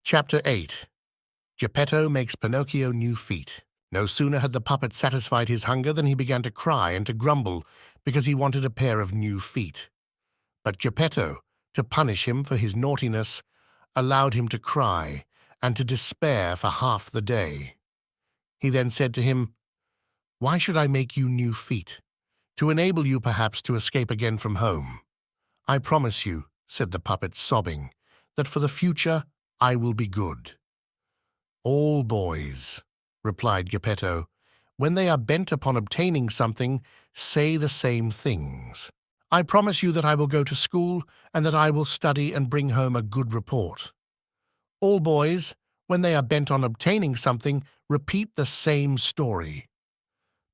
Chapter 8. Geppetto makes Pinocchio new feet. No sooner had the puppet satisfied his hunger than he began to cry and to grumble because he wanted a pair of new feet. But Geppetto, to punish him for his naughtiness, allowed him to cry and to despair for half the day. He then said to him, "Why should I make you new feet? To enable you perhaps to escape again from home. I promise you," said the puppet, sobbing, "that for the future I will be good." "All boys," replied Geppetto, "when they are bent upon obtaining something, say the same things. I promise you that I will go to school and that I will study and bring home a good report. All boys, when they are bent on obtaining something, repeat the same story.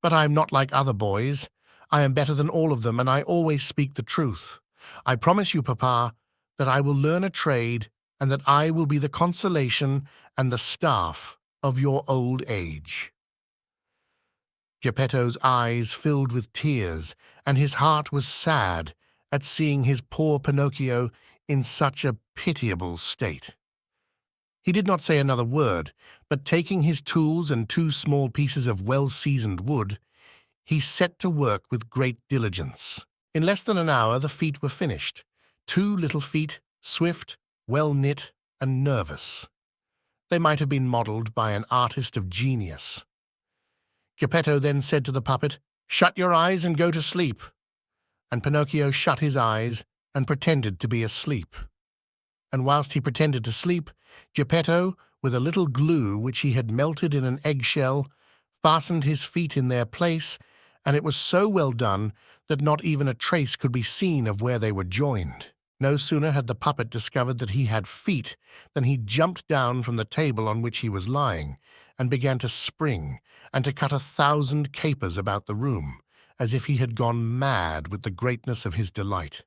But I am not like other boys. I am better than all of them, and I always speak the truth. I promise you, Papa, that I will learn a trade and that I will be the consolation and the staff of your old age." Geppetto's eyes filled with tears, and his heart was sad at seeing his poor Pinocchio in such a pitiable state. He did not say another word, but taking his tools and 2 small pieces of well-seasoned wood, he set to work with great diligence. In less than an hour the feet were finished. 2 little feet, swift, well-knit, and nervous. They might have been modelled by an artist of genius. Geppetto then said to the puppet, "Shut your eyes and go to sleep." And Pinocchio shut his eyes and pretended to be asleep. And whilst he pretended to sleep, Geppetto, with a little glue which he had melted in an eggshell, fastened his feet in their place, and it was so well done that not even a trace could be seen of where they were joined. No sooner had the puppet discovered that he had feet than he jumped down from the table on which he was lying and began to spring and to cut 1,000 capers about the room, as if he had gone mad with the greatness of his delight.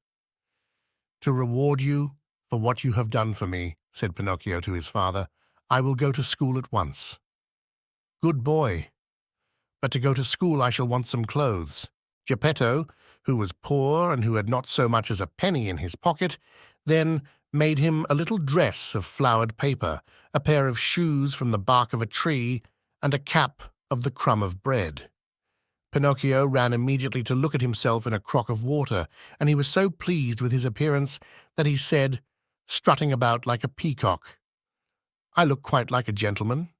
"To reward you for what you have done for me," said Pinocchio to his father, "I will go to school at once." "Good boy. But to go to school I shall want some clothes." Geppetto, who was poor and who had not so much as a penny in his pocket, then made him a little dress of flowered paper, a pair of shoes from the bark of a tree, and a cap of the crumb of bread. Pinocchio ran immediately to look at himself in a crock of water, and he was so pleased with his appearance that he said, strutting about like a peacock, "I look quite like a gentleman."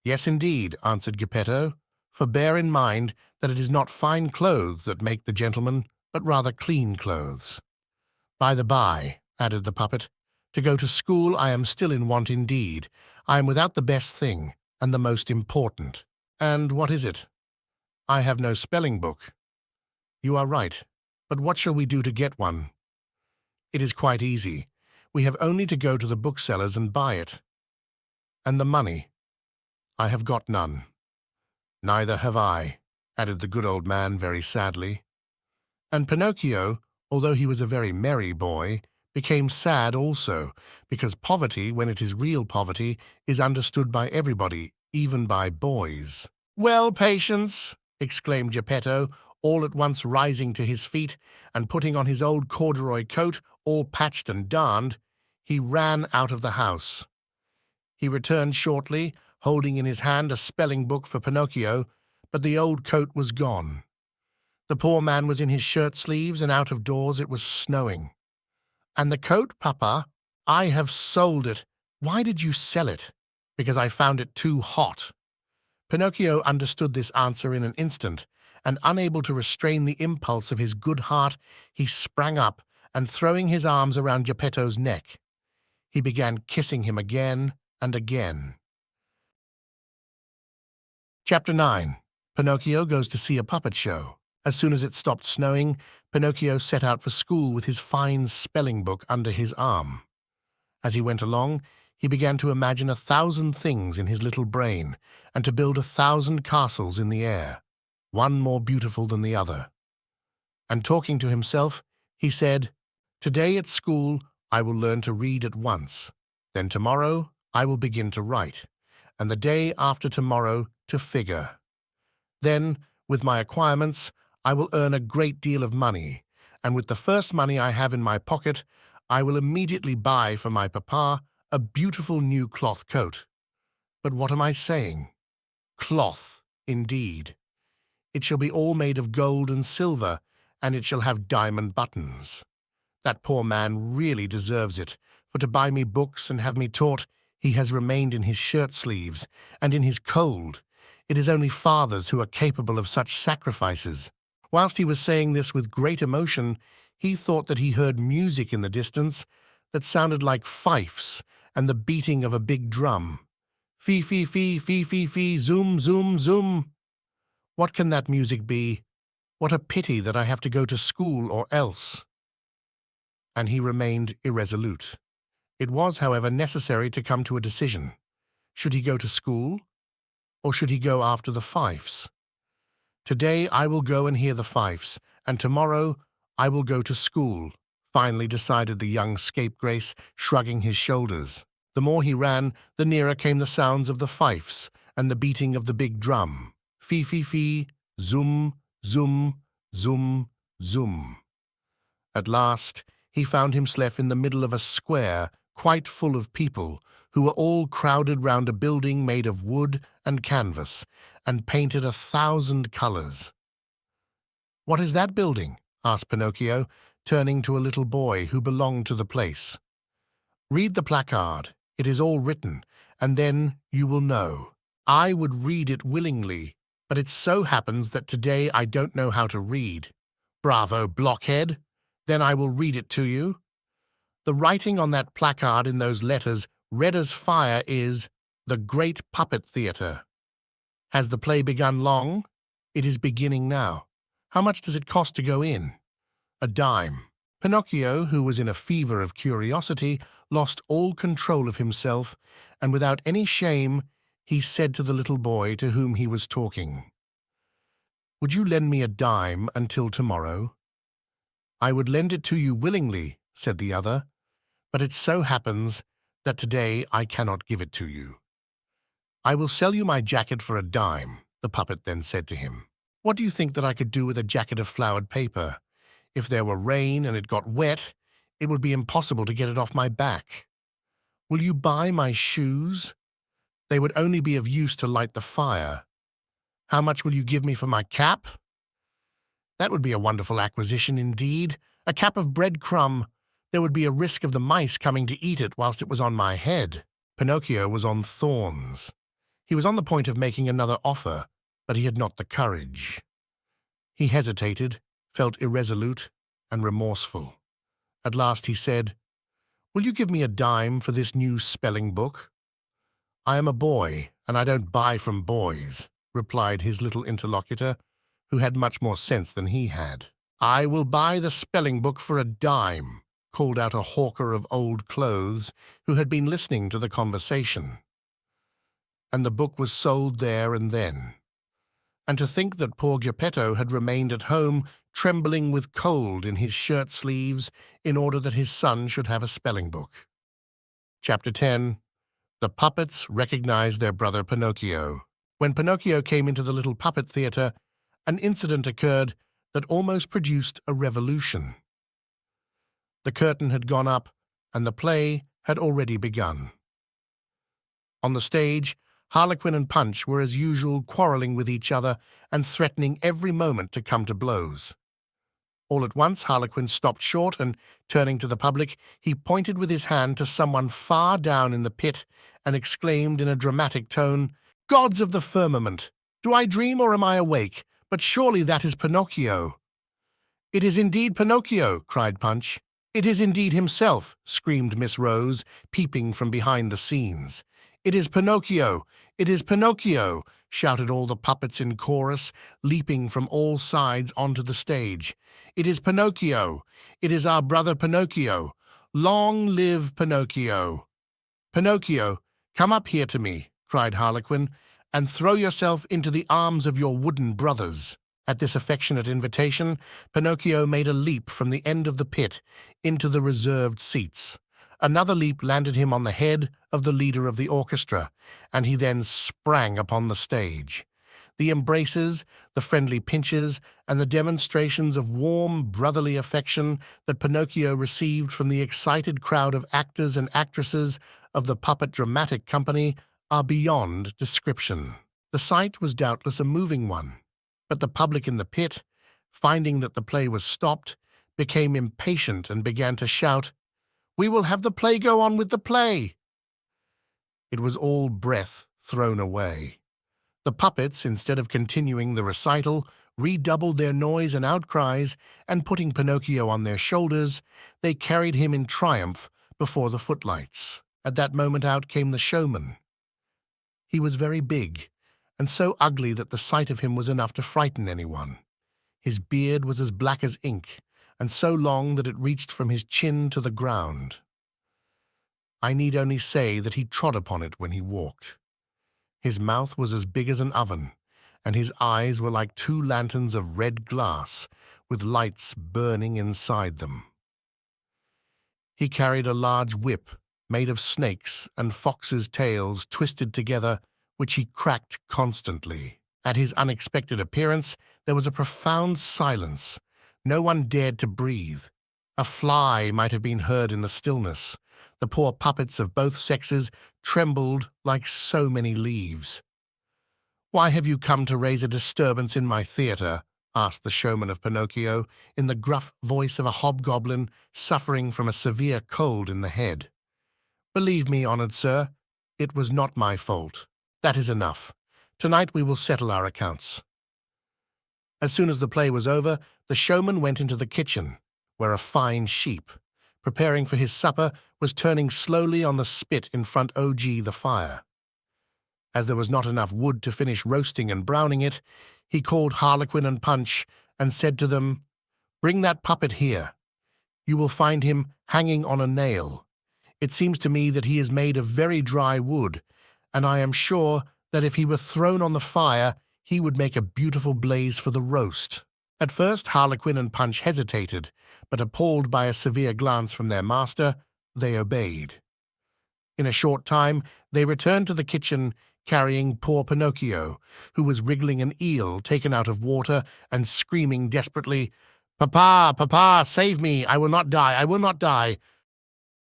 "Yes, indeed," answered Geppetto, "for bear in mind that it is not fine clothes that make the gentleman, but rather clean clothes. By the by," added the puppet, "to go to school I am still in want indeed. I am without the best thing, and the most important." "And what is it?" "I have no spelling book." "You are right, but what shall we do to get one?" "It is quite easy. We have only to go to the booksellers and buy it." "And the money?" "I have got none." "Neither have I," added the good old man very sadly. And Pinocchio, although he was a very merry boy, became sad also, because poverty, when it is real poverty, is understood by everybody, even by boys. "Well, Patience," exclaimed Geppetto, all at once rising to his feet, and putting on his old corduroy coat, all patched and darned, he ran out of the house. He returned shortly, holding in his hand a spelling book for Pinocchio, but the old coat was gone. The poor man was in his shirt-sleeves, and out of doors it was snowing. "And the coat, Papa? I have sold it." "Why did you sell it?" "Because I found it too hot." Pinocchio understood this answer in an instant, and unable to restrain the impulse of his good heart, he sprang up, and throwing his arms around Geppetto's neck, he began kissing him again and again. Chapter 9. Pinocchio goes to see a puppet show. As soon as it stopped snowing, Pinocchio set out for school with his fine spelling book under his arm. As he went along, he began to imagine 1,000 things in his little brain, and to build 1,000 castles in the air, one more beautiful than the other. And talking to himself, he said, "Today at school I will learn to read at once. Then tomorrow I will begin to write, and the day after tomorrow to figure. Then, with my acquirements, I will earn a great deal of money, and with the first money I have in my pocket, I will immediately buy for my papa a beautiful new cloth coat. But what am I saying? Cloth, indeed. It shall be all made of gold and silver, and it shall have diamond buttons. That poor man really deserves it, for to buy me books and have me taught, he has remained in his shirt-sleeves, and in his cold. It is only fathers who are capable of such sacrifices. Whilst he was saying this with great emotion, he thought that he heard music in the distance that sounded like fifes and the beating of a big drum. Fee, fee, fee, fee, fee, fee, zoom, zoom, zoom. What can that music be? What a pity that I have to go to school or else. And he remained irresolute. It was, however, necessary to come to a decision. Should he go to school, or should he go after the fifes? Today I will go and hear the fifes, and tomorrow I will go to school, finally decided the young scapegrace, shrugging his shoulders. The more he ran, the nearer came the sounds of the fifes and the beating of the big drum. Fee, fee, fee, zoom, zoom, zoom, zoom. At last, he found himself in the middle of a square quite full of people who were all crowded round a building made of wood and canvas and painted 1,000 colors. "What is that building?" asked Pinocchio, turning to a little boy who belonged to the place. "Read the placard. It is all written, and then you will know." "I would read it willingly, but it so happens that today I don't know how to read." "Bravo, blockhead! Then I will read it to you. The writing on that placard in those letters, red as fire, is The Great Puppet Theatre. Has the play begun long? It is beginning now. How much does it cost to go in? A dime. Pinocchio, who was in a fever of curiosity, lost all control of himself, and without any shame, he said to the little boy to whom he was talking, "Would you lend me a dime until tomorrow?" "I would lend it to you willingly," said the other, "but it so happens that today I cannot give it to you." "I will sell you my jacket for a dime," the puppet then said to him. "What do you think that I could do with a jacket of flowered paper? If there were rain and it got wet, it would be impossible to get it off my back. Will you buy my shoes? They would only be of use to light the fire. How much will you give me for my cap? That would be a wonderful acquisition indeed. A cap of breadcrumb. There would be a risk of the mice coming to eat it whilst it was on my head." Pinocchio was on thorns. He was on the point of making another offer, but he had not the courage. He hesitated, felt irresolute and remorseful. At last he said, "Will you give me a dime for this new spelling book?" "I am a boy, and I don't buy from boys," replied his little interlocutor, who had much more sense than he had. "I will buy the spelling book for a dime," called out a hawker of old clothes who had been listening to the conversation. And the book was sold there and then. And to think that poor Geppetto had remained at home, trembling with cold in his shirt-sleeves, in order that his son should have a spelling book. Chapter 10. The puppets recognized their brother Pinocchio. When Pinocchio came into the little puppet theatre, an incident occurred that almost produced a revolution. The curtain had gone up, and the play had already begun. On the stage, Harlequin and Punch were as usual quarrelling with each other and threatening every moment to come to blows. All at once Harlequin stopped short and, turning to the public, he pointed with his hand to someone far down in the pit and exclaimed in a dramatic tone, "Gods of the firmament! Do I dream or am I awake? But surely that is Pinocchio." "It is indeed Pinocchio!" cried Punch. "It is indeed himself!" screamed Miss Rose, peeping from behind the scenes. "It is Pinocchio! It is Pinocchio!" shouted all the puppets in chorus, leaping from all sides onto the stage. "It is Pinocchio! It is our brother Pinocchio! Long live Pinocchio!" "Pinocchio, come up here to me," cried Harlequin, "and throw yourself into the arms of your wooden brothers." At this affectionate invitation, Pinocchio made a leap from the end of the pit into the reserved seats. Another leap landed him on the head of the leader of the orchestra, and he then sprang upon the stage. The embraces, the friendly pinches, and the demonstrations of warm, brotherly affection that Pinocchio received from the excited crowd of actors and actresses of the puppet dramatic company are beyond description. The sight was doubtless a moving one, but the public in the pit, finding that the play was stopped, became impatient and began to shout, "We will have the play go on with the play!" It was all breath thrown away. The puppets, instead of continuing the recital, redoubled their noise and outcries, and putting Pinocchio on their shoulders, they carried him in triumph before the footlights. At that moment out came the showman. He was very big, and so ugly that the sight of him was enough to frighten anyone. His beard was as black as ink, and so long that it reached from his chin to the ground. I need only say that he trod upon it when he walked. His mouth was as big as an oven, and his eyes were like two lanterns of red glass, with lights burning inside them. He carried a large whip made of snakes and foxes' tails twisted together, which he cracked constantly. At his unexpected appearance, there was a profound silence. No one dared to breathe. A fly might have been heard in the stillness. The poor puppets of both sexes trembled like so many leaves. "Why have you come to raise a disturbance in my theatre?" asked the showman of Pinocchio, in the gruff voice of a hobgoblin suffering from a severe cold in the head. "Believe me, honoured sir, it was not my fault. That is enough. Tonight we will settle our accounts." As soon as the play was over, the showman went into the kitchen, where a fine sheep, preparing for his supper, was turning slowly on the spit in front of the fire. As there was not enough wood to finish roasting and browning it, he called Harlequin and Punch and said to them, "Bring that puppet here. You will find him hanging on a nail. It seems to me that he is made of very dry wood, and I am sure that if he were thrown on the fire, he would make a beautiful blaze for the roast." At first Harlequin and Punch hesitated, but appalled by a severe glance from their master, they obeyed. In a short time they returned to the kitchen, carrying poor Pinocchio, who was wriggling an eel taken out of water and screaming desperately, "Papa, Papa, save me! I will not die! I will not die!"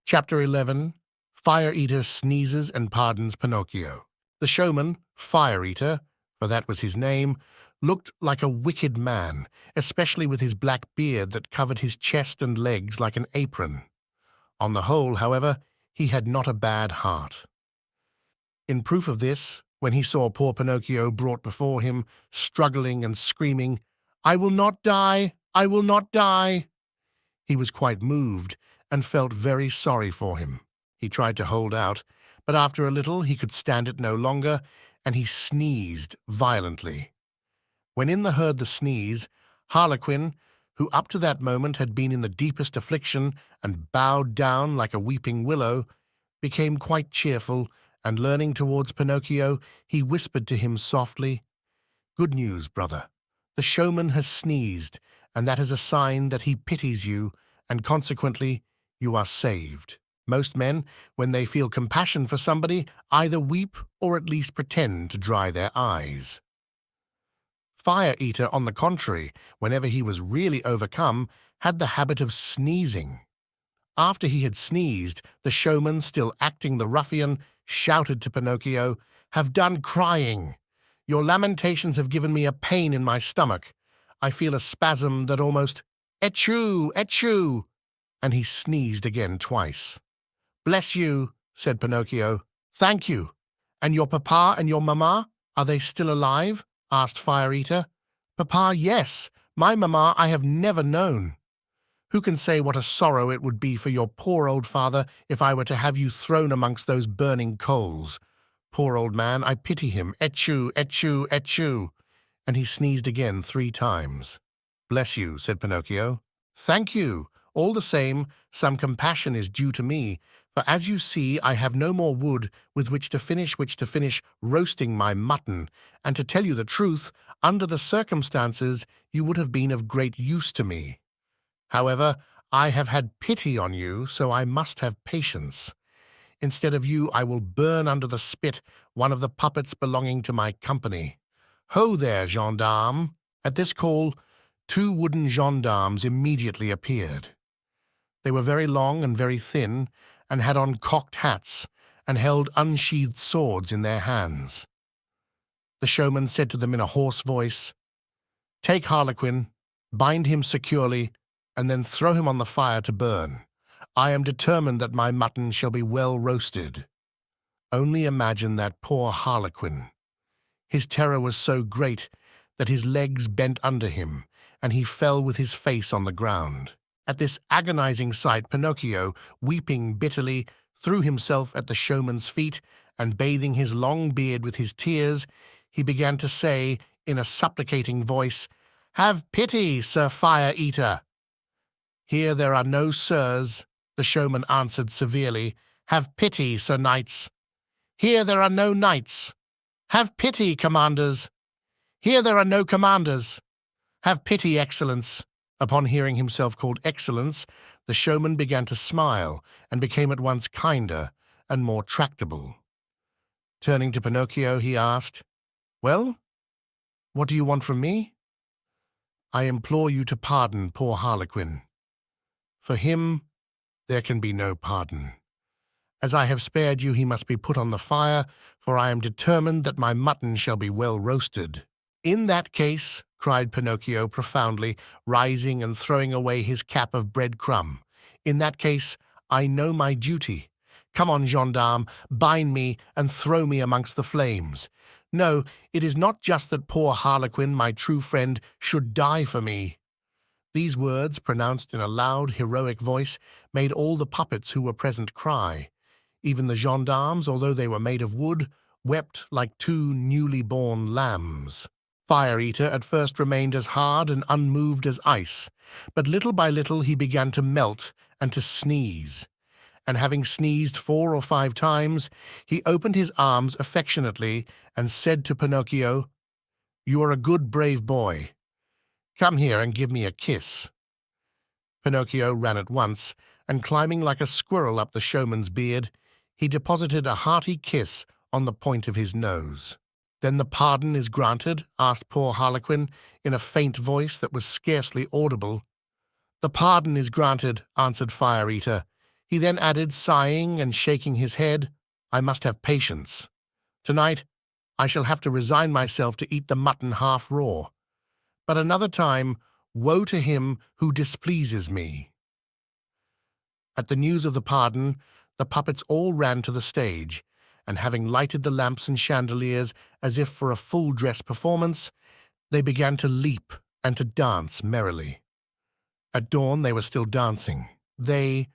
Chapter 11. Fire Eater sneezes and pardons Pinocchio. The showman, Fire Eater, for that was his name, looked like a wicked man, especially with his black beard that covered his chest and legs like an apron. On the whole, however, he had not a bad heart. In proof of this, when he saw poor Pinocchio brought before him, struggling and screaming, "I will not die! I will not die!" he was quite moved and felt very sorry for him. He tried to hold out, but after a little he could stand it no longer, and he sneezed violently. When in heard the sneeze, Harlequin, who up to that moment had been in the deepest affliction and bowed down like a weeping willow, became quite cheerful, and leaning towards Pinocchio, he whispered to him softly, "Good news, brother. The showman has sneezed, and that is a sign that he pities you, and consequently you are saved." Most men, when they feel compassion for somebody, either weep or at least pretend to dry their eyes. Fire Eater, on the contrary, whenever he was really overcome, had the habit of sneezing. After he had sneezed, the showman, still acting the ruffian, shouted to Pinocchio, "Have done crying! Your lamentations have given me a pain in my stomach. I feel a spasm that almost... Etchoo! Etchoo!" And he sneezed again twice. "Bless you," said Pinocchio. "Thank you. And your papa and your mamma, are they still alive?" asked Fire Eater. "Papa, yes. My mamma I have never known. Who can say what a sorrow it would be for your poor old father if I were to have you thrown amongst those burning coals? Poor old man, I pity him. Etchoo, etchoo, etchoo!" And he sneezed again 3 times. "Bless you," said Pinocchio. "Thank you. All the same, some compassion is due to me, for as you see I have no more wood with which to finish roasting my mutton, and to tell you the truth, under the circumstances you would have been of great use to me. However, I have had pity on you, so I must have patience. Instead of you, I will burn under the spit one of the puppets belonging to my company. Ho there, gendarme!" At this call, 2 wooden gendarmes immediately appeared. They were very long and very thin, and had on cocked hats, and held unsheathed swords in their hands. The showman said to them in a hoarse voice, "Take Harlequin, bind him securely, and then throw him on the fire to burn. I am determined that my mutton shall be well roasted." Only imagine that poor Harlequin. His terror was so great that his legs bent under him, and he fell with his face on the ground. At this agonizing sight, Pinocchio, weeping bitterly, threw himself at the showman's feet, and bathing his long beard with his tears, he began to say, in a supplicating voice, "Have pity, Sir Fire-Eater." "Here there are no sirs," the showman answered severely. "Have pity, Sir Knights." "Here there are no knights." "Have pity, commanders." "Here there are no commanders." "Have pity, Excellence." Upon hearing himself called Excellence, the showman began to smile and became at once kinder and more tractable. Turning to Pinocchio, he asked, "Well, what do you want from me?" "I implore you to pardon poor Harlequin. For him there can be no pardon. As I have spared you, he must be put on the fire, for I am determined that my mutton shall be well roasted." "In that case," cried Pinocchio profoundly, rising and throwing away his cap of bread-crumb, "in that case, I know my duty. Come on, gendarme, bind me and throw me amongst the flames. No, it is not just that poor Harlequin, my true friend, should die for me." These words, pronounced in a loud, heroic voice, made all the puppets who were present cry. Even the gendarmes, although they were made of wood, wept like two newly born lambs. Fire-Eater at first remained as hard and unmoved as ice, but little by little he began to melt and to sneeze. And having sneezed 4 or 5 times, he opened his arms affectionately and said to Pinocchio, "You are a good, brave boy. Come here and give me a kiss." Pinocchio ran at once, and climbing like a squirrel up the showman's beard, he deposited a hearty kiss on the point of his nose. "Then the pardon is granted?" asked poor Harlequin, in a faint voice that was scarcely audible. "The pardon is granted," answered Fire-Eater. He then added, sighing and shaking his head, "I must have patience. Tonight I shall have to resign myself to eat the mutton half raw. But another time, woe to him who displeases me." At the news of the pardon, the puppets all ran to the stage, and having lighted the lamps and chandeliers as if for a full-dress performance, they began to leap and to dance merrily. At dawn they were still dancing. They,